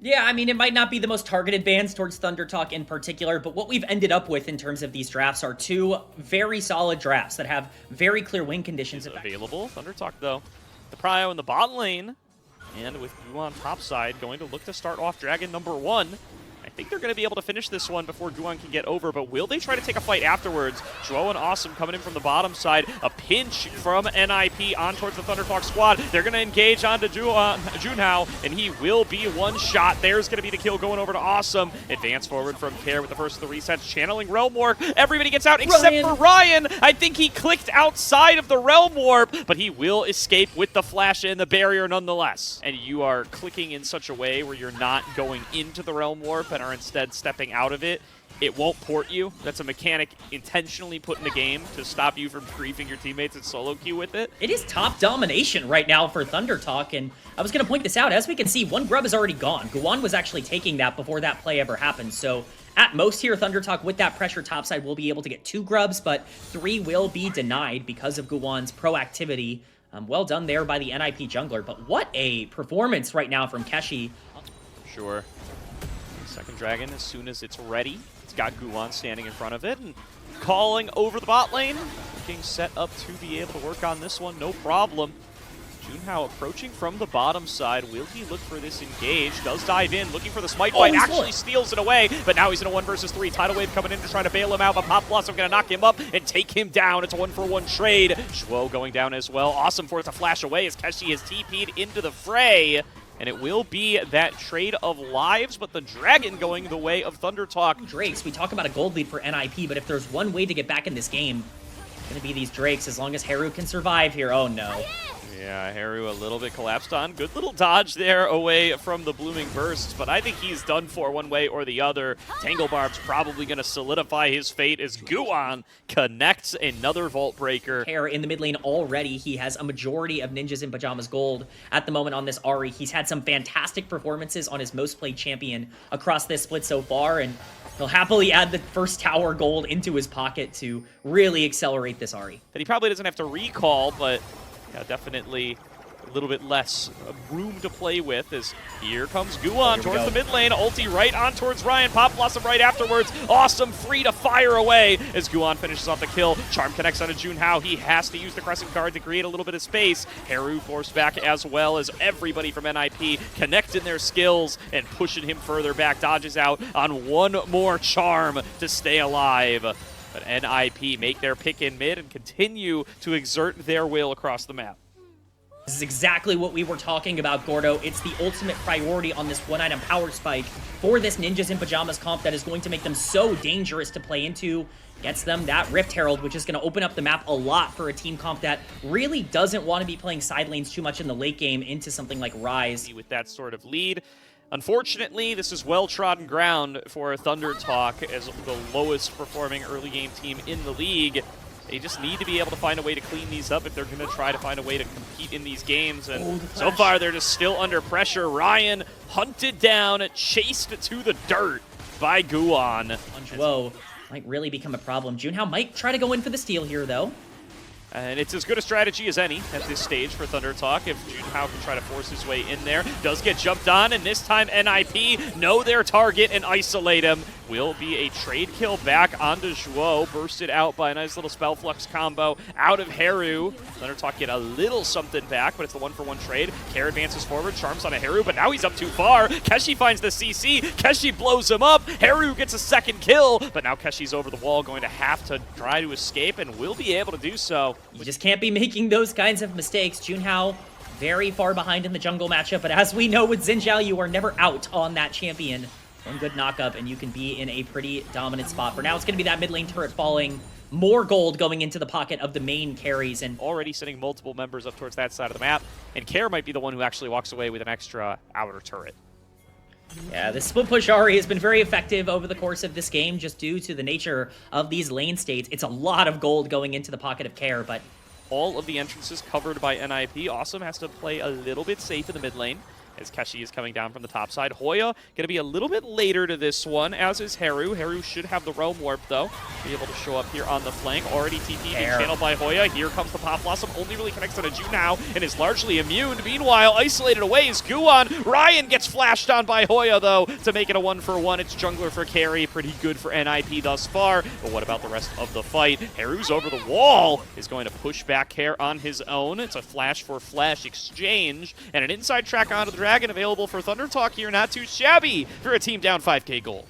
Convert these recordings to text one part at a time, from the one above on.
Yeah, I mean, it might not be the most targeted bans towards ThunderTalk in particular, but what we've ended up with in terms of these drafts are two very solid drafts that have very clear win conditions. Available. ThunderTalk, though, the prio in the bot lane, and with Guan topside, going to look to start off Dragon number 1. I think they're going to be able to finish this one before Guan can get over, but will they try to take a fight afterwards? Zhuo and Awesome coming in from the bottom side. A pinch from NIP on towards the ThunderTalk squad. They're going to engage onto Junhao, and he will be one shot. There's going to be the kill going over to Awesome. Advance forward from Care with the first of the resets, channeling Realm Warp. Everybody gets out except for Ryan. I think he clicked outside of the Realm Warp, but he will escape with the flash and the barrier nonetheless. And you are clicking in such a way where you're not going into the Realm Warp and are instead stepping out of it, it won't port you. That's a mechanic intentionally put in the game to stop you from griefing your teammates and solo queue with it. It is top domination right now for ThunderTalk, and I was going to point this out. As we can see, one grub is already gone. Guan was actually taking that before that play ever happened, so at most here, ThunderTalk with that pressure topside will be able to get 2 grubs, but 3 will be denied because of Guan's proactivity. Well done there by the NIP jungler, but what a performance right now from Keshi. Sure. Second Dragon, as soon as it's ready, it's got Guan standing in front of it and calling over the bot lane. Looking set up to be able to work on this one, no problem. Junhao approaching from the bottom side. Will he look for this engage? Does dive in, looking for the smite bite. Actually steals it away, but now he's in a 1 versus 3. Tidal Wave coming in to try to bail him out, but Pop Blossom going to knock him up and take him down. It's a 1-for-1 trade. Zhuo going down as well. Awesome for it to flash away as Keshi is TP'd into the fray. And it will be that trade of lives, but the Dragon going the way of ThunderTalk. Drakes, we talk about a gold lead for NIP, but if there's one way to get back in this game, it's going to be these Drakes, as long as Haru can survive here. Oh, no. Yeah, Haru a little bit collapsed on. Good little dodge there away from the Blooming Bursts, but I think he's done for one way or the other. Tangle Barb's probably going to solidify his fate as Guan connects another Vault Breaker. Care in the mid lane already. He has a majority of Ninjas in Pajamas gold at the moment on this Ahri. He's had some fantastic performances on his most played champion across this split so far, and he'll happily add the first tower gold into his pocket to really accelerate this Ahri. That he probably doesn't have to recall, but yeah, definitely a little bit less room to play with as here comes Guan towards the mid lane. Ulti right on towards Ryan. Pop Blossom right afterwards. Awesome, free to fire away as Guan finishes off the kill. Charm connects onto Junhao. He has to use the Crescent Guard to create a little bit of space. Haru forced back as well as everybody from NIP connecting their skills and pushing him further back. Dodges out on one more Charm to stay alive. But NIP make their pick in mid and continue to exert their will across the map. This is exactly what we were talking about, Gordo. It's the ultimate priority on this one-item power spike for this Ninjas in Pajamas comp that is going to make them so dangerous to play into. Gets them that Rift Herald, which is going to open up the map a lot for a team comp that really doesn't want to be playing side lanes too much in the late game into something like Ryze. With that sort of lead, unfortunately, this is well-trodden ground for ThunderTalk as the lowest performing early game team in the league. They just need to be able to find a way to clean these up if they're going to try to find a way to compete in these games. And so far, they're just still under pressure. Ryan hunted down, chased to the dirt by Guan. Zhuo might really become a problem. Junhao might try to go in for the steal here, though. And it's as good a strategy as any at this stage for ThunderTalk if Junhao can try to force his way in there. Does get jumped on, and this time NIP know their target and isolate him. Will be a trade kill back onto Zhuo, bursted out by a nice little Spell Flux combo out of Haru. ThunderTalk get a little something back, but it's the 1-for-1 trade. Care advances forward, charms on a Haru, but now he's up too far. Keshi finds the CC, Keshi blows him up, Haru gets a second kill, but now Keshi's over the wall, going to have to try to escape, and will be able to do so. You just can't be making those kinds of mistakes. Junhao very far behind in the jungle matchup, but as we know with Xin Zhao, you are never out on that champion. One good knock-up, and you can be in a pretty dominant spot. For now, it's going to be that mid lane turret falling. More gold going into the pocket of the main carries. And already sending multiple members up towards that side of the map. And Care might be the one who actually walks away with an extra outer turret. Yeah, the split push Ahri has been very effective over the course of this game just due to the nature of these lane states. It's a lot of gold going into the pocket of Care, but all of the entrances covered by NIP. Awesome has to play a little bit safe in the mid lane as Keshi is coming down from the top side. Hoya going to be a little bit later to this one, as is Heru. Heru should have the Realm Warp, though. Be able to show up here on the flank. Already TP being channeled by Hoya. Here comes the Pop Blossom. Only really connects on a June now and is largely immune. Meanwhile, isolated away is Guwon. Ryan gets flashed on by Hoya, though, to make it a 1-for-1. It's jungler for carry. Pretty good for NIP thus far. But what about the rest of the fight? Heru's over the wall. Is going to push back Hair on his own. It's a flash for flash exchange. And an inside track onto the Dragon available for ThunderTalk here. Not too shabby for a team down 5k gold.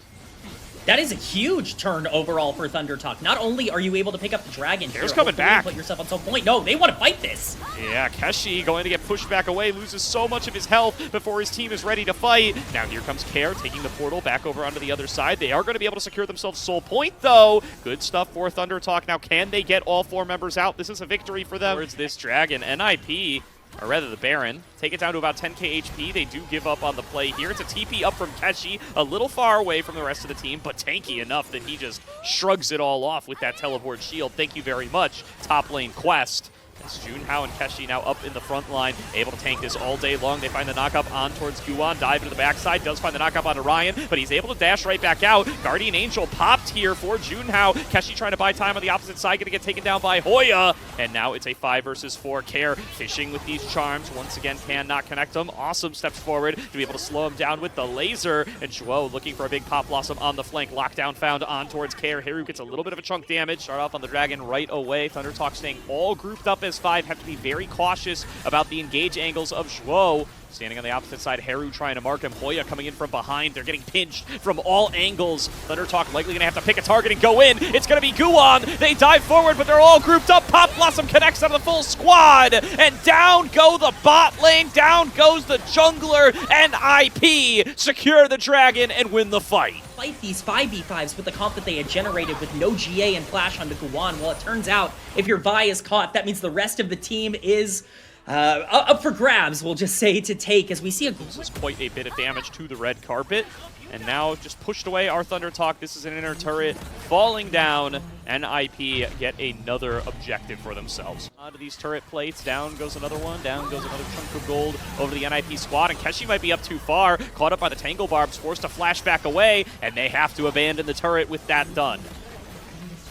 That is a huge turn overall for ThunderTalk. Not only are you able to pick up the Dragon here, Hair's coming back. Put yourself on some point. No, they want to fight this. Yeah, Keshi going to get pushed back away, loses so much of his health before his team is ready to fight. Now here comes Care taking the portal back over onto the other side. They are going to be able to secure themselves Soul Point, though. Good stuff for ThunderTalk. Now, can they get all 4 members out? This is a victory for them. Towards this Dragon, NIP, or rather the Baron, take it down to about 10k HP. They do give up on the play here. It's a TP up from Keshi, a little far away from the rest of the team, but tanky enough that he just shrugs it all off with that teleport shield. Thank you very much, top lane Quest. As Junhao and Keshi now up in the front line, able to tank this all day long. They find the knockup on towards Guwon, dive into the backside, does find the knockup onto Ryan, but he's able to dash right back out. Guardian Angel popped here for Junhao. Keshi trying to buy time on the opposite side, going to get taken down by Hoya. And now it's a 5 versus 4. Care fishing with these charms. Once again, cannot connect them. Awesome steps forward to be able to slow him down with the laser. And Zhuo looking for a big Pop Blossom on the flank. Lockdown found on towards Care. Heru gets a little bit of a chunk damage. Start off on the Dragon right away. ThunderTalk staying all grouped up as 5. Have to be very cautious about the engage angles of Zhuo. Standing on the opposite side, Heru trying to mark him. Hoya coming in from behind. They're getting pinched from all angles. ThunderTalk likely going to have to pick a target and go in. It's going to be Guwon. They dive forward, but they're all grouped up. Pop Blossom connects out of the full squad. And down go the bot lane. Down goes the jungler. And IP secure the Dragon and win the fight. Fight these 5v5s with the comp that they had generated with no GA and flash onto Guwon. Well, it turns out if your Vi is caught, that means the rest of the team is up for grabs, we'll just say, to take, as we see This is quite a bit of damage to the red carpet. And now just pushed away our ThunderTalk. This is an inner turret falling down. NIP get another objective for themselves. Onto these turret plates. Down goes another one. Down goes another chunk of gold over to the NIP squad. And Keshi might be up too far. Caught up by the Tangle Barbs. Forced to flash back away. And they have to abandon the turret with that done.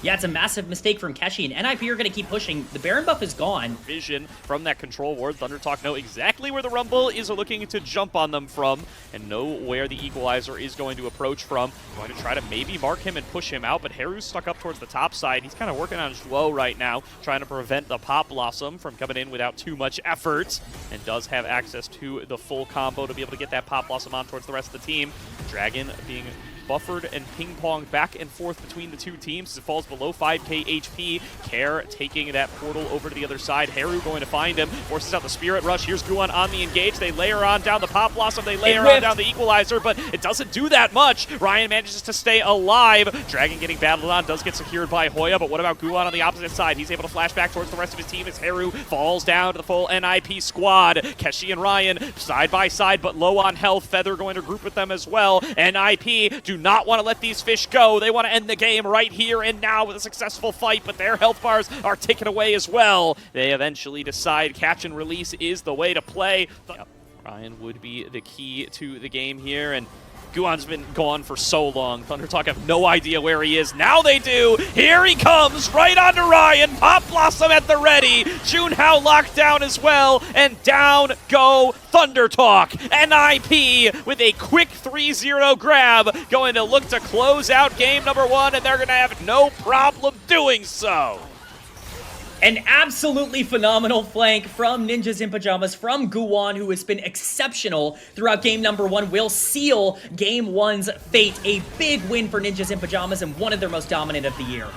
Yeah, it's a massive mistake from Keshi, and NIP are going to keep pushing. The Baron buff is gone. Vision from that control ward. ThunderTalk know exactly where the Rumble is looking to jump on them from, and know where the Equalizer is going to approach from. Going to try to maybe mark him and push him out, but Heru's stuck up towards the top side. He's kind of working on Zhuo right now, trying to prevent the Pop Blossom from coming in without too much effort, and does have access to the full combo to be able to get that Pop Blossom on towards the rest of the team. Dragon being buffered and ping-ponged back and forth between the two teams as it falls below 5k HP. Care taking that portal over to the other side. Heru going to find him, forces out the Spirit Rush. Here's Guwon on the engage. They layer on down the Pop Blossom. They layer on down the Equalizer, but it doesn't do that much. Ryan manages to stay alive. Dragon getting battled on, does get secured by Hoya, but what about Guwon on the opposite side? He's able to flash back towards the rest of his team as Heru falls down to the full NIP squad. Keshi and Ryan side by side, but low on health. Feather going to group with them as well. NIP do not want to let these fish go. They want to end the game right here and now with a successful fight, but their health bars are ticking away as well. They eventually decide catch and release is the way to play. Yep. Ryan would be the key to the game here, and Guwon's been gone for so long. ThunderTalk have no idea where he is. Now they do. Here he comes, right onto Ryan. Pop Blossom at the ready. Junhao locked down as well, and down go ThunderTalk. NIP with a quick 3-0 grab, going to look to close out game number 1, and they're going to have no problem doing so. An absolutely phenomenal flank from Ninjas in Pajamas, from Guwon, who has been exceptional throughout game number 1, will seal game 1's fate. A big win for Ninjas in Pajamas and one of their most dominant of the year.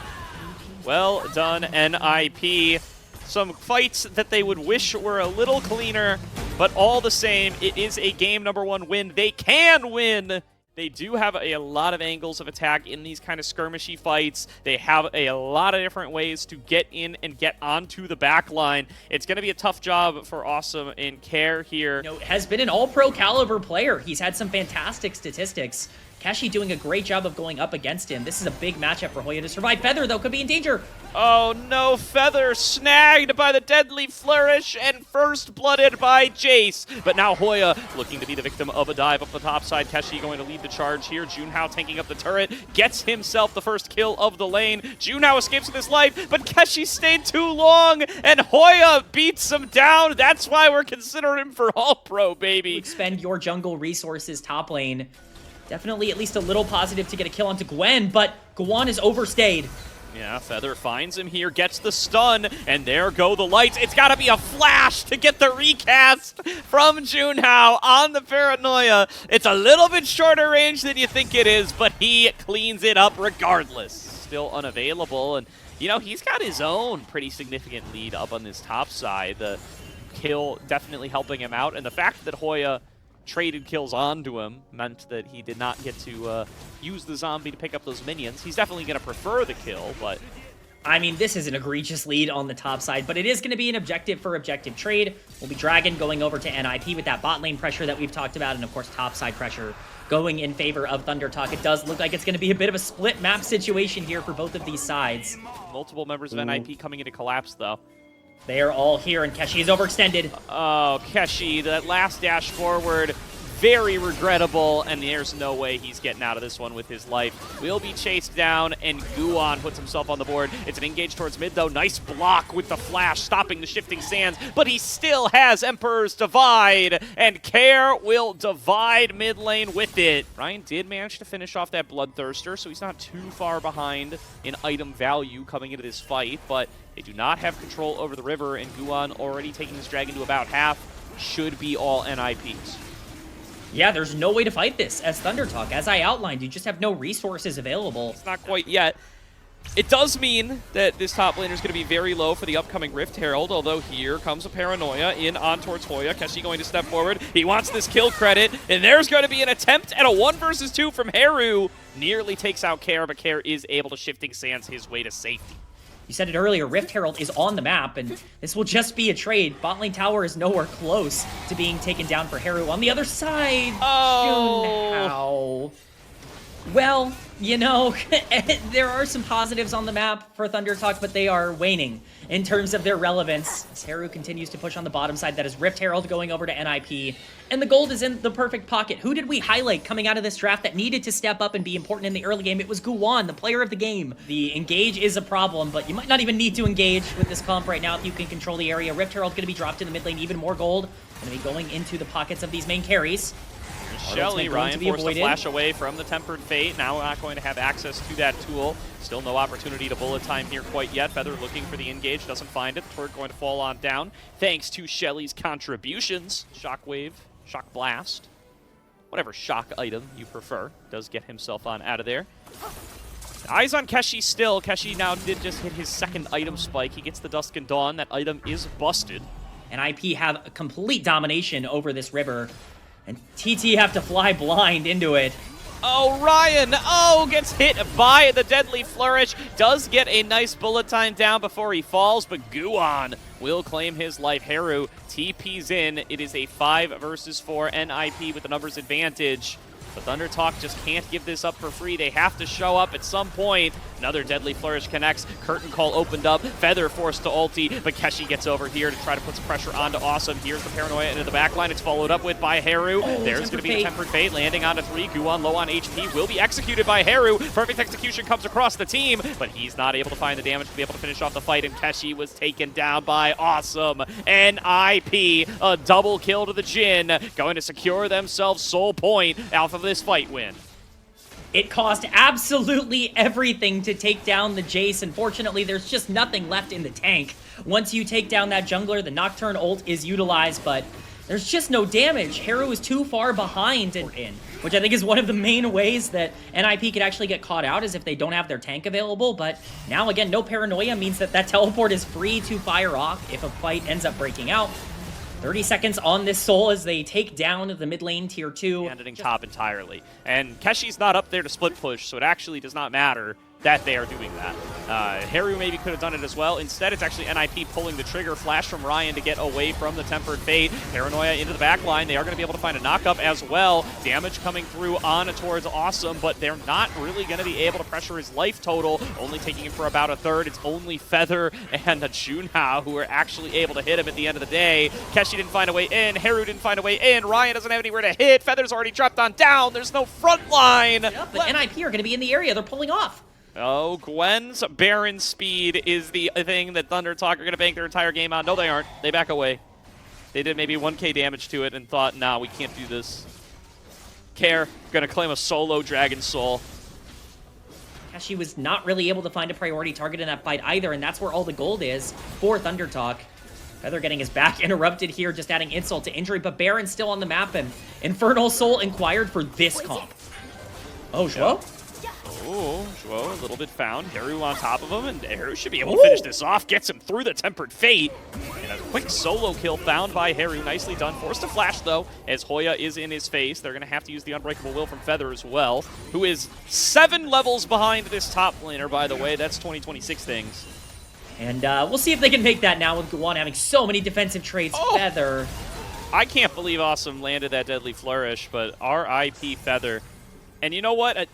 Well done, NIP. Some fights that they would wish were a little cleaner, but all the same, it is a game number 1 win. They can win. They do have a lot of angles of attack in these kind of skirmishy fights. They have a lot of different ways to get in and get onto the back line. It's going to be a tough job for Awesome and Care here. You know, has been an all-pro caliber player. He's had some fantastic statistics. Keshi doing a great job of going up against him. This is a big matchup for Hoya to survive. Feather, though, could be in danger. Oh no, Feather snagged by the deadly flourish and first blooded by Jace. But now Hoya looking to be the victim of a dive up the top side. Keshi going to lead the charge here. Junhao tanking up the turret, gets himself the first kill of the lane. Junhao escapes with his life, but Keshi stayed too long and Hoya beats him down. That's why we're considering him for All-Pro, baby. Expend your jungle resources top lane. Definitely at least a little positive to get a kill onto Gwen, but Guan is overstayed. Yeah, Feather finds him here, gets the stun, and there go the lights. It's got to be a flash to get the recast from Junhao on the Paranoia. It's a little bit shorter range than you think it is, but he cleans it up regardless. Still unavailable, and, you know, he's got his own pretty significant lead up on this top side. The kill definitely helping him out, and the fact that Hoya traded kills onto him meant that he did not get to use the zombie to pick up those minions. He's definitely going to prefer the kill, but... I mean, this is an egregious lead on the top side, but it is going to be an objective for objective trade. Will be Dragon going over to NIP with that bot lane pressure that we've talked about, and of course top side pressure going in favor of ThunderTalk. It does look like it's going to be a bit of a split map situation here for both of these sides. Multiple members of NIP coming into collapse, though. They are all here, and Keshi is overextended. Oh, Keshi, that last dash forward, very regrettable, and there's no way he's getting out of this one with his life. Will be chased down, and Guan puts himself on the board. It's an engage towards mid, though. Nice block with the flash, stopping the shifting sands, but he still has Emperor's Divide, and Care will divide mid lane with it. Ryan did manage to finish off that Bloodthirster, so he's not too far behind in item value coming into this fight, but they do not have control over the river, and Guan already taking this dragon to about half should be all NIPs. Yeah, there's no way to fight this as ThunderTalk. As I outlined, you just have no resources available. It's not quite yet. It does mean that this top laner is going to be very low for the upcoming Rift Herald, although here comes a Paranoia in on towards Hoya. Keshi going to step forward. He wants this kill credit, and there's going to be an attempt at a 1 versus 2 from Haru. Nearly takes out Care, but Care is able to shifting sands his way to safety. You said it earlier, Rift Herald is on the map, and this will just be a trade. Bot lane tower is nowhere close to being taken down for Haru. On the other side, oh. Junhao. Well, you know, there are some positives on the map for ThunderTalk, but they are waning in terms of their relevance. As Haru continues to push on the bottom side, that is Rift Herald going over to NIP, and the gold is in the perfect pocket. Who did we highlight coming out of this draft that needed to step up and be important in the early game? It was Guan, the player of the game. The engage is a problem, but you might not even need to engage with this comp right now if you can control the area. Rift Herald going to be dropped in the mid lane, even more gold. Going to be going into the pockets of these main carries. Shelly, Ryan forced to flash away from the Tempered Fate. Now not going to have access to that tool. Still no opportunity to bullet time here quite yet. Feather looking for the engage, doesn't find it. Turret going to fall on down. Thanks to Shelly's contributions. Shockwave, Shock Blast, whatever shock item you prefer, does get himself on out of there. Eyes on Keshi still. Keshi now did just hit his second item spike. He gets the Dusk and Dawn. That item is busted. And IP have a complete domination over this river. And TT have to fly blind into it. Oh, Ryan, gets hit by the Deadly Flourish. Does get a nice bullet time down before he falls, but Guan will claim his life. Haru TP's in. It is a 5 versus 4 NIP with the numbers advantage. But ThunderTalk just can't give this up for free. They have to show up at some point. Another Deadly Flourish connects. Curtain Call opened up. Feather forced to ulti, but Keshi gets over here to try to put some pressure onto Awesome. Here's the Paranoia into the backline. It's followed up with by Haru. There's going to be the Tempered Fate landing onto 3. Guan low on HP will be executed by Haru. Perfect execution comes across the team, but he's not able to find the damage to be able to finish off the fight, and Keshi was taken down by Awesome. NIP, a double kill to the Jhin, going to secure themselves soul point off of this fight win. It cost absolutely everything to take down the Jace. Unfortunately, there's just nothing left in the tank. Once you take down that jungler, the Nocturne ult is utilized, but there's just no damage. Haru is too far behind in, which I think is one of the main ways that NIP could actually get caught out, is if they don't have their tank available. But now, again, no Paranoia means that that teleport is free to fire off if a fight ends up breaking out. 30 seconds on this soul as they take down the mid lane tier 2. Abandoning top entirely. And Keshi's not up there to split push, so it actually does not matter. that they are doing that. Haru maybe could have done it as well. Instead, it's actually NIP pulling the trigger. Flash from Ryan to get away from the Tempered Fate. Paranoia into the back line. They are going to be able to find a knock-up as well. Damage coming through on towards Awesome, but they're not really going to be able to pressure his life total. Only taking him for about a third. It's only Feather and Junhao who are actually able to hit him at the end of the day. Keshi didn't find a way in. Haru didn't find a way in. Ryan doesn't have anywhere to hit. Feather's already dropped on down. There's no front line. Yep, but NIP are going to be in the area. They're pulling off. Oh, Gwen's Baron speed is the thing that ThunderTalk are going to bank their entire game on. No, they aren't. They back away. They did maybe 1k damage to it and thought, nah, we can't do this. Care, going to claim a solo Dragon Soul. Keshi was not really able to find a priority target in that fight either, and that's where all the gold is for ThunderTalk. Feather getting his back interrupted here, just adding insult to injury, but Baron's still on the map, and Infernal Soul inquired for this comp. Oh, Zhuo? Yep. Oh, Zhuo a little bit found. Haru on top of him, and Haru should be able to finish this off. Gets him through the Tempered Fate. And a quick solo kill found by Haru. Nicely done. Forced to flash, though, as Hoya is in his face. They're going to have to use the Unbreakable Will from Feather as well, who is 7 levels behind this top laner, by the way. That's 2026 things. And we'll see if they can make that now with Guwan having so many defensive traits. Oh. Feather. I can't believe Awesome landed that Deadly Flourish, but RIP Feather. And you know what?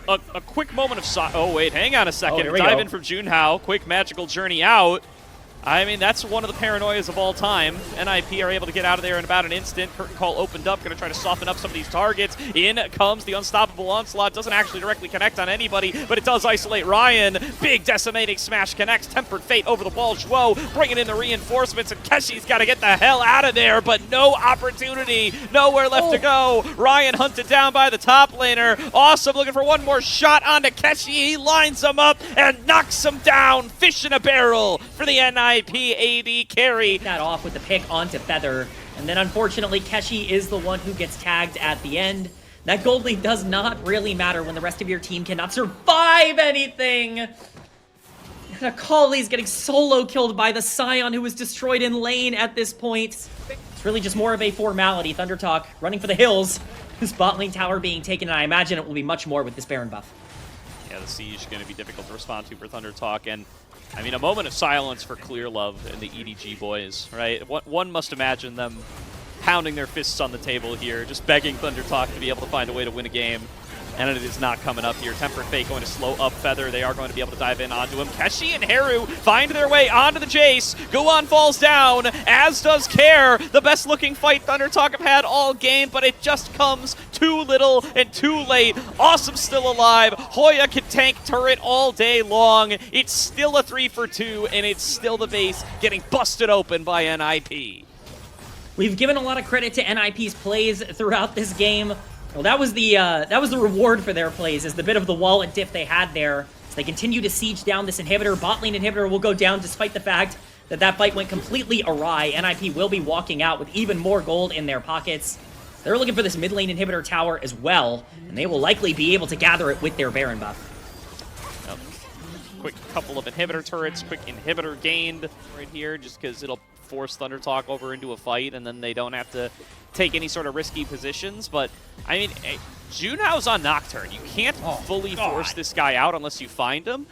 A quick moment of oh, wait, hang on a second. Dive in from Junhao. Quick magical journey out. I mean, that's one of the paranoias of all time. NIP are able to get out of there in about an instant. Curtain Call opened up, going to try to soften up some of these targets. In comes the Unstoppable Onslaught. Doesn't actually directly connect on anybody, but it does isolate Ryan. Big decimating smash connects. Tempered Fate over the wall. Zhuo bringing in the reinforcements, and Keshi's got to get the hell out of there, but no opportunity. Nowhere left to go. Ryan hunted down by the top laner. Awesome, looking for one more shot onto Keshi. He lines him up and knocks him down. Fish in a barrel for the NIP AD carry. That off with the pick onto Feather. And then unfortunately, Keshi is the one who gets tagged at the end. That gold lead does not really matter when the rest of your team cannot survive anything. And Akali's getting solo killed by the Scion, who was destroyed in lane at this point. It's really just more of a formality. ThunderTalk running for the hills. This bot lane tower being taken, and I imagine it will be much more with this Baron buff. Yeah, the siege is going to be difficult to respond to for ThunderTalk, and I mean, a moment of silence for Clear Love and the EDG boys, right? One must imagine them pounding their fists on the table here, just begging ThunderTalk to be able to find a way to win a game. And it is not coming up here. Tempered Fate going to slow up Feather. They are going to be able to dive in onto him. Keshi and Haru find their way onto the Jace. Guwan falls down, as does Care. The best looking fight ThunderTalk have had all game, but it just comes too little and too late. Awesome still alive. Hoya can tank turret all day long. It's still a 3-for-2, and it's still the base getting busted open by NIP. We've given a lot of credit to NIP's plays throughout this game. Well, that was the reward for their plays, is the bit of the wallet diff they had there. So they continue to siege down this inhibitor. Bot lane inhibitor will go down despite the fact that that fight went completely awry. NIP will be walking out with even more gold in their pockets. They're looking for this mid lane inhibitor tower as well, and they will likely be able to gather it with their Baron buff. Yep. Quick couple of inhibitor turrets, quick inhibitor gained right here, just because it'll force ThunderTalk over into a fight, and then they don't have to take any sort of risky positions. But I mean, Junhao's on Nocturne. You can't fully force this guy out unless you find him.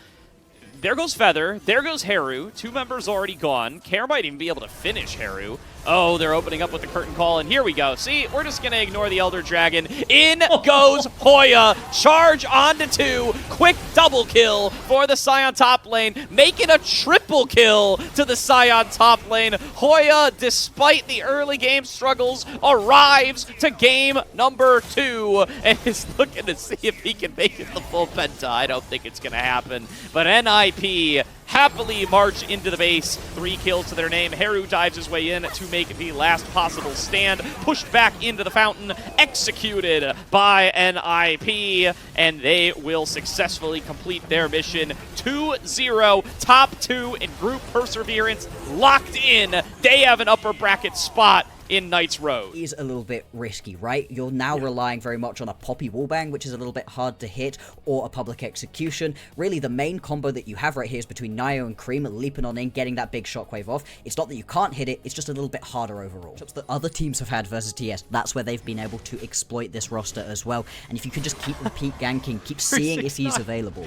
There goes Feather. There goes Haru. 2 members already gone. Care might even be able to finish Haru. Oh, they're opening up with the curtain call, and here we go. See, we're just going to ignore the Elder Dragon. In goes Hoya. Charge onto 2. Quick double kill for the Scion top lane, making a triple kill to the Scion top lane. Hoya, despite the early game struggles, arrives to game number 2 and is looking to see if he can make it the full penta. I don't think it's going to happen, but NIP happily march into the base. 3 kills to their name. Haru dives his way in to make the last possible stand. Pushed back into the fountain. Executed by NIP. And they will successfully complete their mission. 2-0. Top 2 in group perseverance. Locked in. They have an upper bracket spot in Knight's Road. Is a little bit risky, right? You're now relying very much on a Poppy wallbang, which is a little bit hard to hit, or a public execution. Really, the main combo that you have right here is between Nio and Cream leaping on in, getting that big shockwave off. It's not that you can't hit it, it's just a little bit harder overall. That other teams have had versus TS, that's where they've been able to exploit this roster as well. And if you can just keep repeat ganking, keep seeing if he's available.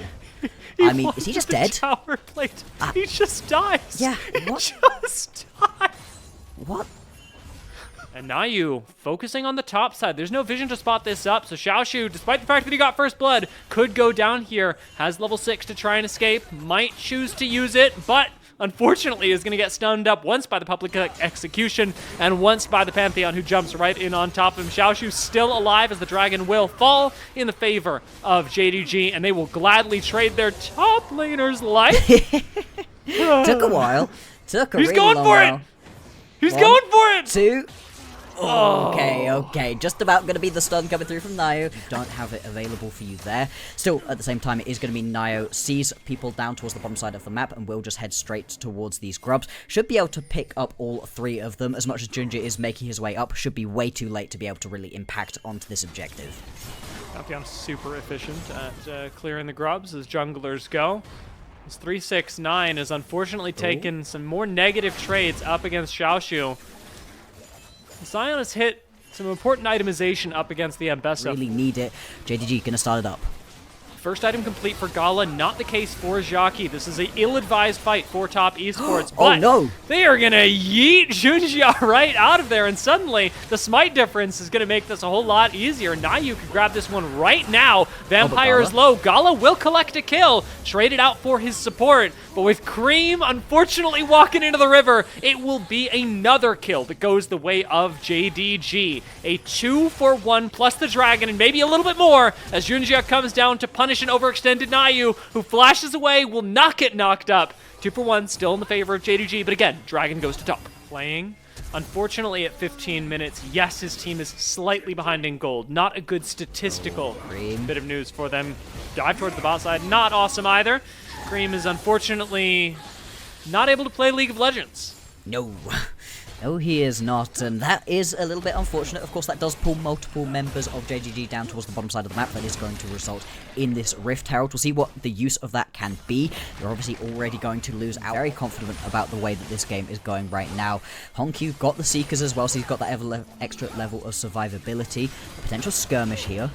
I mean, is he just dead? Tower plate. He just dies. Yeah, what? He just dies. What? And Nayu focusing on the top side. There's no vision to spot this up, so Xiaoshu, despite the fact that he got first blood, could go down here. Has level 6 to try and escape. Might choose to use it, but unfortunately is going to get stunned up once by the public execution and once by the Pantheon, who jumps right in on top of him. Xiaoshu still alive as the dragon will fall in the favor of JDG, and they will gladly trade their top laner's life. Took a while. Took a He's really going long for while. it! He's 1, going for it! 2. Okay. Just about going to be the stun coming through from Nio. Don't have it available for you there. Still, at the same time, it is going to be Nio sees people down towards the bottom side of the map and will just head straight towards these grubs. Should be able to pick up all 3 of them. As much as Junja is making his way up, should be way too late to be able to really impact onto this objective. Pantheon super efficient at clearing the grubs as junglers go. This 369 has unfortunately taken some more negative trades up against Xiaoshu. Sion has hit some important itemization up against the Ambessa. Really need it. JDG gonna start it up. First item complete for Gala, not the case for Jackie. This is an ill-advised fight for top esports, but no. They are gonna yeet Junjia right out of there, and suddenly the smite difference is gonna make this a whole lot easier. Nayu can grab this one right now. Vampire is low. Gala will collect a kill, trade it out for his support, but with Cream unfortunately walking into the river, it will be another kill that goes the way of JDG. A 2-for-1 plus the dragon, and maybe a little bit more, as Junjia comes down to punish an overextended Nayu, who flashes away, will not get knocked up. 2-for-1, still in the favor of JDG, but again, dragon goes to top. Playing, unfortunately, at 15 minutes, yes, his team is slightly behind in gold. Not a good statistical bit of news for them. Dive towards the bot side, not awesome either. Cream is unfortunately not able to play League of Legends. No. No, he is not, and that is a little bit unfortunate. Of course, that does pull multiple members of JGG down towards the bottom side of the map. That is going to result in this Rift Herald. We'll see what the use of that can be. They're obviously already going to lose out. Very confident about the way that this game is going right now. Hongq got the Seekers as well, so he's got that extra level of survivability. A potential skirmish here.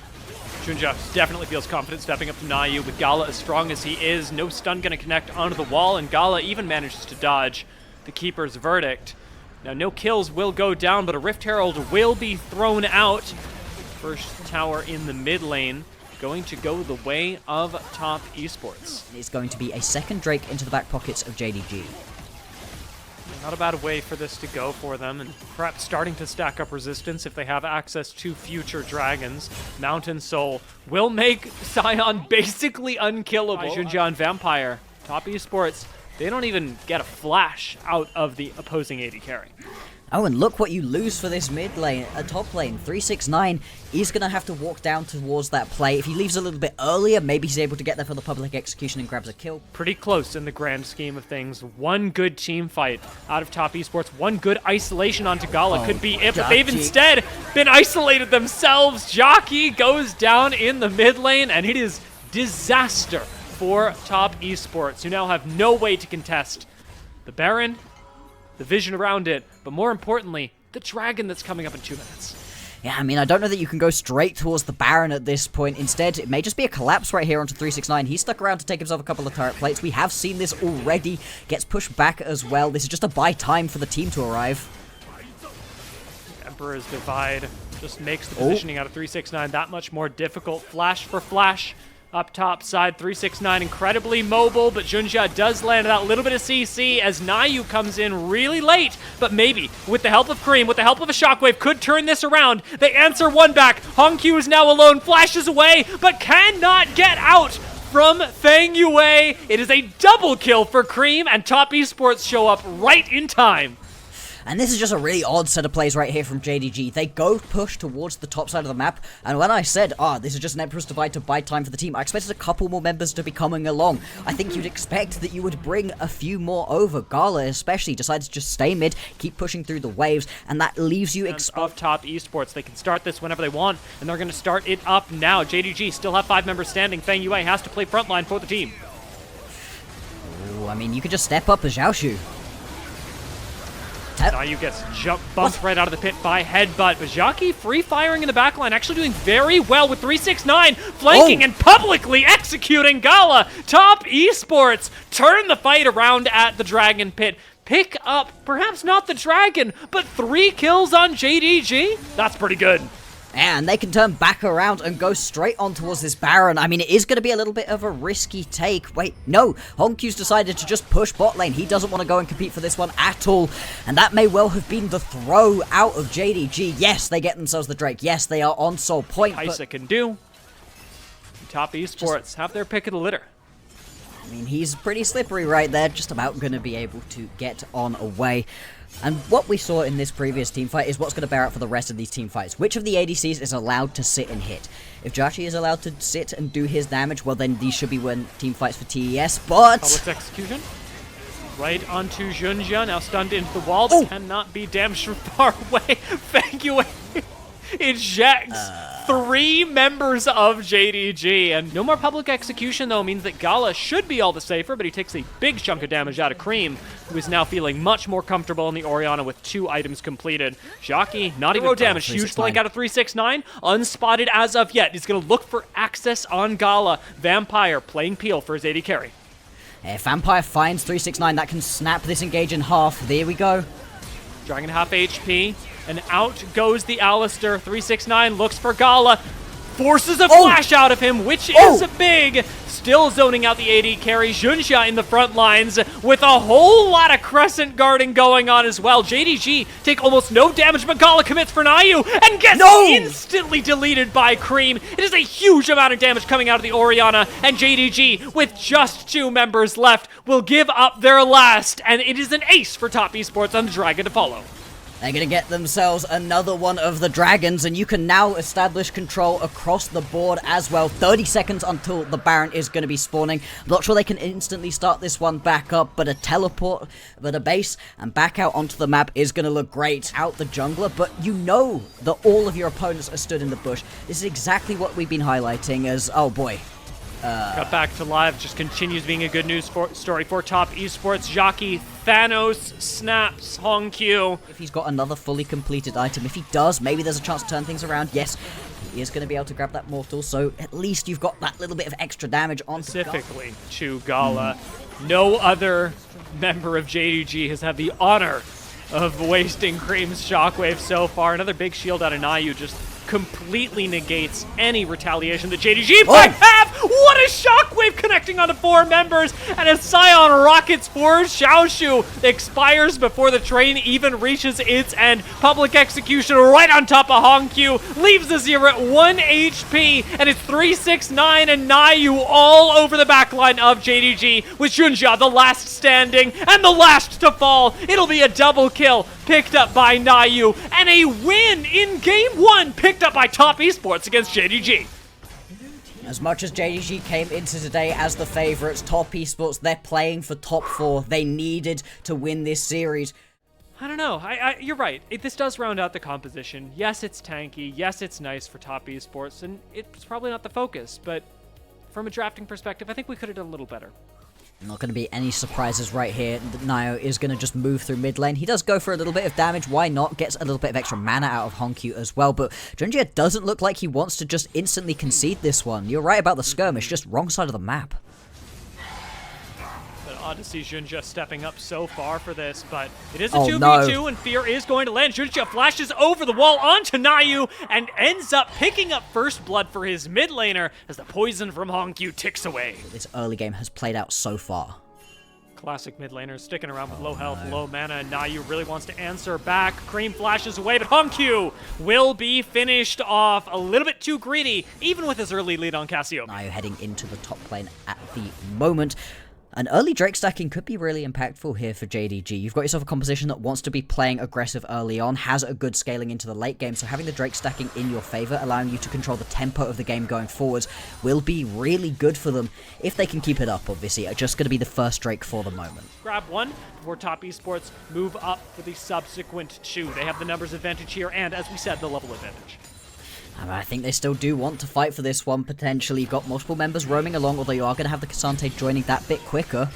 Junja definitely feels confident stepping up to Nayu with Gala as strong as he is. No stun going to connect onto the wall, and Gala even manages to dodge the Keeper's verdict. Now, no kills will go down, but a Rift Herald will be thrown out. First tower in the mid lane going to go the way of top esports. It's going to be a second Drake into the back pockets of JDG. Not a bad way for this to go for them, and perhaps starting to stack up resistance if they have access to future dragons. Mountain Soul will make Sion basically unkillable. Junja and Vampire, top esports, they don't even get a flash out of the opposing AD carry. Oh, and look what you lose for this mid lane, top lane. 369 is going to have to walk down towards that play. If he leaves a little bit earlier, maybe he's able to get there for the public execution and grabs a kill. Pretty close in the grand scheme of things. One good team fight out of top esports. One good isolation onto Gala could be it, but they've instead been isolated themselves. Jockey goes down in the mid lane, and it is disaster for top esports, who now have no way to contest the Baron, the vision around it, but more importantly, the dragon that's coming up in 2 minutes. Yeah, I mean, I don't know that you can go straight towards the Baron at this point. Instead, it may just be a collapse right here onto 369. He's stuck around to take himself a couple of turret plates. We have seen this already. Gets pushed back as well. This is just a buy time for the team to arrive. Emperor's Divide just makes the positioning out of 369 that much more difficult. Flash for flash. Up top side, 369 incredibly mobile, but Junja does land that little bit of CC as Nayu comes in really late, but maybe with the help of Cream, with the help of a shockwave, could turn this around. They answer one back. Hongq is now alone, flashes away, but cannot get out from Feng Yue. It is a double kill for Cream, and top esports show up right in time. And this is just a really odd set of plays right here from JDG. They go push towards the top side of the map, and when I said, this is just an Emperor's Divide to buy time for the team, I expected a couple more members to be coming along. I think you'd expect that you would bring a few more over. Gala especially decides to just stay mid, keep pushing through the waves, and that leaves you of top esports. They can start this whenever they want, and they're going to start it up now. JDG still have 5 members standing. Feng Yue has to play frontline for the team. Ooh, I mean, you could just step up as Xiaoshu. Nayu gets bumped right out of the pit by Headbutt, but Zhaki free firing in the backline, actually doing very well with 369, flanking and publicly executing Gala. Top esports turn the fight around at the Dragon Pit. Pick up, perhaps not the Dragon, but 3 kills on JDG? That's pretty good. And they can turn back around and go straight on towards this Baron. I mean, it is going to be a little bit of a risky take. Wait, no. Honkyu's decided to just push bot lane. He doesn't want to go and compete for this one at all. And that may well have been the throw out of JDG. Yes, they get themselves the Drake. Yes, they are on soul point. Kaisa can do. Top esports have their pick of the litter. I mean, he's pretty slippery right there. Just about going to be able to get on away. And what we saw in this previous team fight is what's going to bear out for the rest of these team fights. Which of the ADCs is allowed to sit and hit? If Jashi is allowed to sit and do his damage, well then these should be win team fights for TES, but... Public's execution. Right onto Junjia, now stunned into the wall, but cannot be damaged from far away. Feng Yue ejects 3 members of JDG, and no more public execution though means that Gala should be all the safer, but he takes a big chunk of damage out of Cream, who is now feeling much more comfortable in the Orianna with 2 items completed. Zhaki, not even damage, huge flank out of 369, unspotted as of yet. He's gonna look for access on Gala. Vampire playing Peel for his AD carry. If Vampire finds 369, that can snap this engage in half. There we go. Dragon half HP, and out goes the Alistair. 369 looks for Gala, forces a flash out of him, which is big. Still zoning out the AD carry. Junjia in the front lines with a whole lot of crescent guarding going on as well. JDG take almost no damage, but Gala commits for Nayu and gets instantly deleted by Cream. It is a huge amount of damage coming out of the Orianna, and JDG, with just 2 members left, will give up their last, and it is an ace for top esports on the Dragon to follow. They're going to get themselves another one of the Dragons, and you can now establish control across the board as well. 30 seconds until the Baron is going to be spawning. I'm not sure they can instantly start this one back up, but a teleport, but a base, and back out onto the map is going to look great. Out the jungler, but you know that all of your opponents are stood in the bush. This is exactly what we've been highlighting as, oh boy. Cut back to live, just continues being a good news story for top esports. Zhaki, Thanos snaps Hongq. If he's got another fully completed item, if he does, maybe there's a chance to turn things around. Yes, he is going to be able to grab that mortal, so at least you've got that little bit of extra damage on specifically to Gala. No other member of JDG has had the honor of wasting Cream's shockwave so far. Another big shield out of Nayu just completely negates any retaliation that JDG might have. What a shockwave connecting onto 4 members, and a Scion rockets for Xiaoshu. Expires before the train even reaches its end. Public execution right on top of Hongq, leaves the Zero at 1 HP, and it's 369 and Nayu all over the backline of JDG, with Junjia the last standing and the last to fall. It'll be a double kill picked up by Nayu, and a win in game 1 picked up by top esports against JDG. As much as JDG came into today as the favorites, top esports, they're playing for top 4. They needed to win this series. I don't know. You're right. This does round out the composition. Yes, it's tanky. Yes, it's nice for top esports, and it's probably not the focus, but from a drafting perspective, I think we could have done a little better. Not going to be any surprises right here. Nayo is going to just move through mid lane. He does go for a little bit of damage. Why not? Gets a little bit of extra mana out of Hongq as well. But Junjia doesn't look like he wants to just instantly concede this one. You're right about the skirmish, just wrong side of the map. But odd to see Junjia stepping up so far for this, but it is a 2v2, and fear is going to land. Junjia flashes over the wall onto Nayu and ends up picking up first blood for his mid laner as the poison from Hongq ticks away. This early game has played out so far. Classic mid laners sticking around with low health, low mana, and Nayu really wants to answer back. Cream flashes away, but Hongq will be finished off. A little bit too greedy, even with his early lead on Cassio. Nayu heading into the top lane at the moment. An early Drake stacking could be really impactful here for JDG. You've got yourself a composition that wants to be playing aggressive early on, has a good scaling into the late game, so having the Drake stacking in your favor, allowing you to control the tempo of the game going forwards, will be really good for them if they can keep it up, obviously. Just going to be the first Drake for the moment. Grab one before Top Esports move up for the subsequent two. They have the numbers advantage here, and as we said, the level advantage. I think they still do want to fight for this one, potentially. You've got multiple members roaming along, although you are going to have the Cassante joining that bit quicker.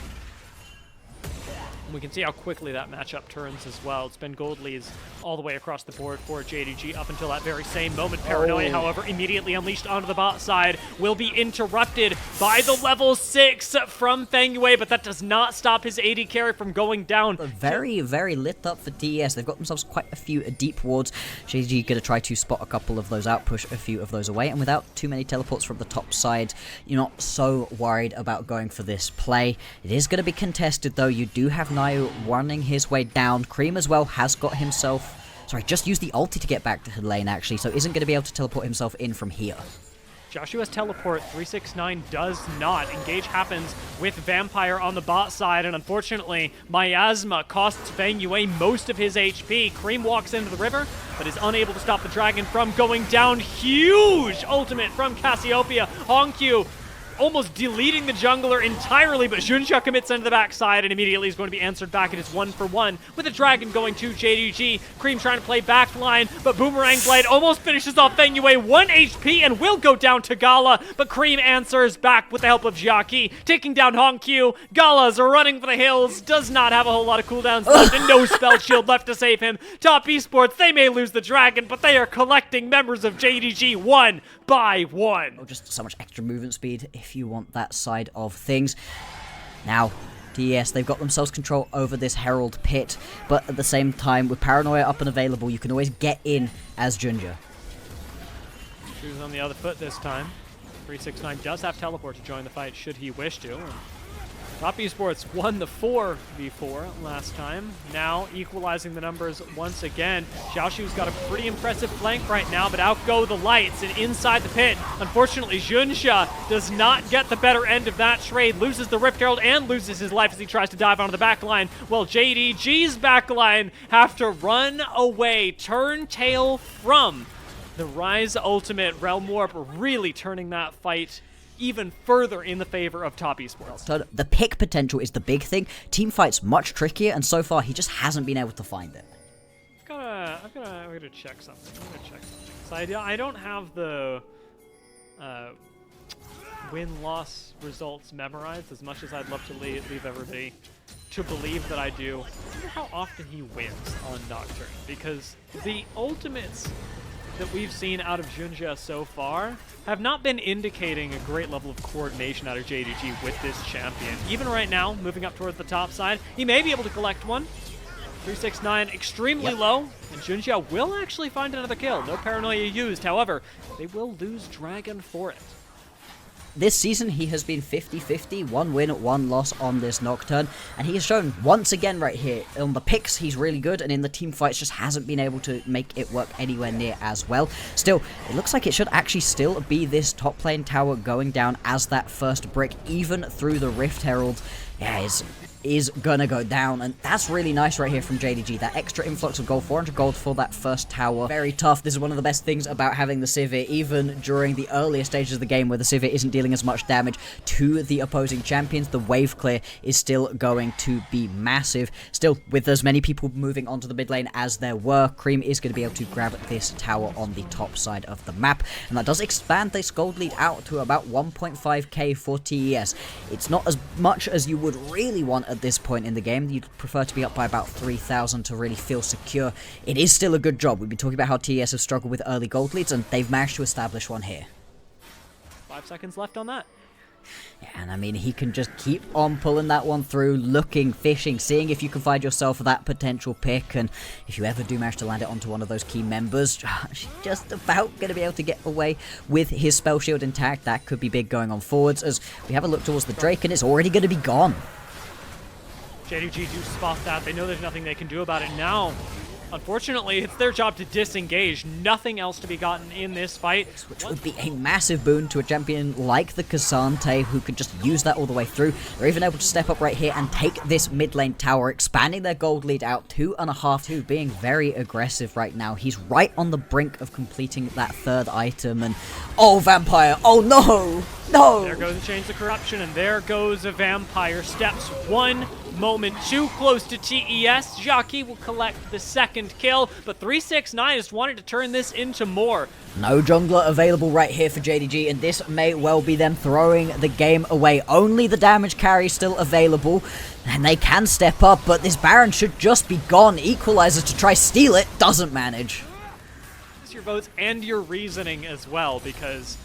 We can see how quickly that matchup turns as well. It's been gold leads all the way across the board for JDG up until that very same moment. Paranoia, however, immediately unleashed onto the bot side, will be interrupted by the level 6 from Feng Yue, but that does not stop his AD carry from going down. Very, very lit up for TES. They've got themselves quite a few deep wards. JDG going to try to spot a couple of those out, push a few of those away, and without too many teleports from the top side, you're not so worried about going for this play. It is going to be contested, though. You do have Nayo running his way down. Cream as well has got himself... Sorry, just used the ulti to get back to the lane, actually, so isn't going to be able to teleport himself in from here. Joshua's teleport, 369 does not. Engage happens with Vampire on the bot side, and unfortunately, Miasma costs Feng Yue most of his HP. Cream walks into the river, but is unable to stop the dragon from going down. Huge ultimate from Cassiopeia. Hongq almost deleting the jungler entirely, but Junxia commits into the backside and immediately is going to be answered back. It is 1-for-1 with a dragon going to JDG. Cream trying to play backline, but Boomerang Blade almost finishes off Feng Yue, 1 HP and will go down to Gala, but Cream answers back with the help of Jiaqi, taking down Hongq. Gala's running for the hills, does not have a whole lot of cooldowns left and no spell shield left to save him. Top Esports, they may lose the dragon, but they are collecting members of JDG one by one. Oh, just so much extra movement speed if you want that side of things. Now, TES, they've got themselves control over this Herald pit, but at the same time, with Paranoia up and available, you can always get in as Junxia. Shoes on the other foot this time. 369 does have teleport to join the fight should he wish to. Top Esports won the 4v4 last time, now equalizing the numbers once again. Xiaoshu's got a pretty impressive flank right now, but out go the lights and inside the pit. Unfortunately, Junxia does not get the better end of that trade, loses the Rift Herald and loses his life as he tries to dive onto the backline, while JDG's backline have to run away, turn tail from the Ryze ultimate. Realm Warp really turning that fight even further in the favor of Top Esports. So the pick potential is the big thing. Team fight's much trickier, and so far he just hasn't been able to find it. I'm gonna check something. So I don't have the win-loss results memorized as much as I'd love to leave everybody to believe that I do. I wonder how often he wins on Nocturne, because the ultimates that we've seen out of Junxia so far have not been indicating a great level of coordination out of JDG with this champion. Even right now, moving up towards the top side, he may be able to collect one. 369 extremely low, and Junxia will actually find another kill. No Paranoia used, however, they will lose Dragon for it. This season, he has been 50-50, 1 win, 1 loss on this Nocturne, and he has shown once again right here, on the picks he's really good, and in the team fights just hasn't been able to make it work anywhere near as well. Still, it looks like it should actually still be this top lane tower going down as that first brick, even through the Rift Herald. Yeah, is gonna go down, and that's really nice right here from JDG. That extra influx of gold, 400 gold for that first tower. Very tough. This is one of the best things about having the Sivir, even during the earlier stages of the game where the Sivir isn't dealing as much damage to the opposing champions. The wave clear is still going to be massive. Still, with as many people moving onto the mid lane as there were, Cream is going to be able to grab this tower on the top side of the map, and that does expand this gold lead out to about 1.5k for TES. It's not as much as you would really want at this point in the game. You'd prefer to be up by about 3,000 to really feel secure. It is still a good job. We've been talking about how TES have struggled with early gold leads, and they've managed to establish one here. 5 seconds left on that. Yeah, and I mean, he can just keep on pulling that one through, looking, fishing, seeing if you can find yourself that potential pick, and if you ever do manage to land it onto one of those key members, just about going to be able to get away with his spell shield intact. That could be big going on forwards, as we have a look towards the Drake, and it's already going to be gone. JDG do spot that. They know there's nothing they can do about it now. Unfortunately, it's their job to disengage. Nothing else to be gotten in this fight. Which would be a massive boon to a champion like the K'Sante, who could just use that all the way through. They're even able to step up right here and take this mid lane tower, expanding their gold lead out 2.5, being very aggressive right now. He's right on the brink of completing that third item, and oh, Vampire, oh no! No! There goes the Chains of Corruption, and there goes a Vampire. Steps one moment too close to TES. Jockey will collect the second kill, but 369 just wanted to turn this into more. No jungler available right here for JDG, and this may well be them throwing the game away. Only the damage carry still available, and they can step up, but this Baron should just be gone. Equalizer to try steal it, doesn't manage. Your votes and your reasoning as well, because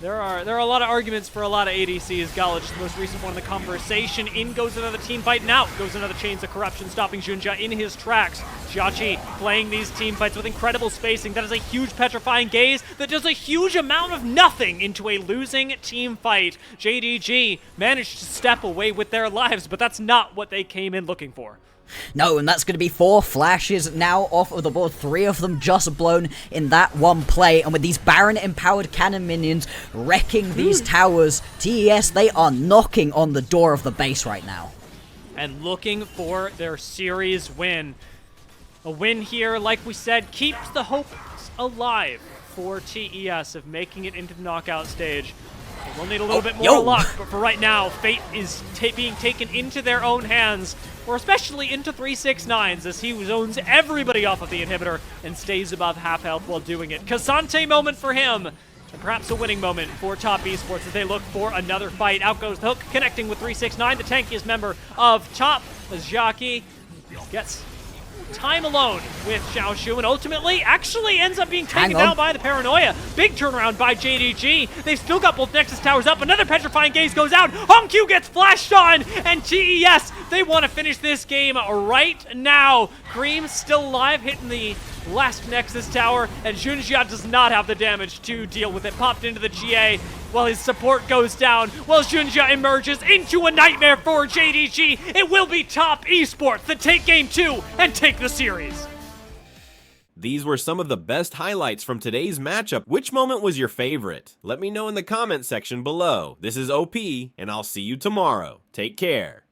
there are a lot of arguments for a lot of ADCs. Galich, the most recent one in the conversation. In goes another team fight, and out goes another Chains of Corruption, stopping Junja in his tracks. Jiachi playing these team fights with incredible spacing. That is a huge petrifying gaze that does a huge amount of nothing into a losing team fight. JDG managed to step away with their lives, but that's not what they came in looking for. No, and that's going to be 4 flashes now off of the board, 3 of them just blown in that one play, and with these Baron-empowered cannon minions wrecking these towers, TES, they are knocking on the door of the base right now. And looking for their series win. A win here, like we said, keeps the hopes alive for TES of making it into the knockout stage. They will need a little bit more luck, but for right now, fate is being taken into their own hands, or especially into 369's, as he zones everybody off of the inhibitor and stays above half health while doing it. K'Sante moment for him, and perhaps a winning moment for Top Esports as they look for another fight. Out goes the hook, connecting with 369, the tankiest member of Top, as Jockey gets time alone with Xiao Shu, and ultimately actually ends up being taken down by the Paranoia. Big turnaround by JDG. They've still got both Nexus towers up. Another petrifying gaze goes out. Hong Q gets flashed on, and TES, they want to finish this game right now. Cream still alive, hitting the last Nexus tower, and Junjia does not have the damage to deal with it. Popped into the GA while his support goes down, while Junjia emerges into a nightmare for JDG. It will be Top Esports that take game 2 and take the series. These were some of the best highlights from today's matchup. Which moment was your favorite? Let me know in the comment section below. This is OP, and I'll see you tomorrow. Take care.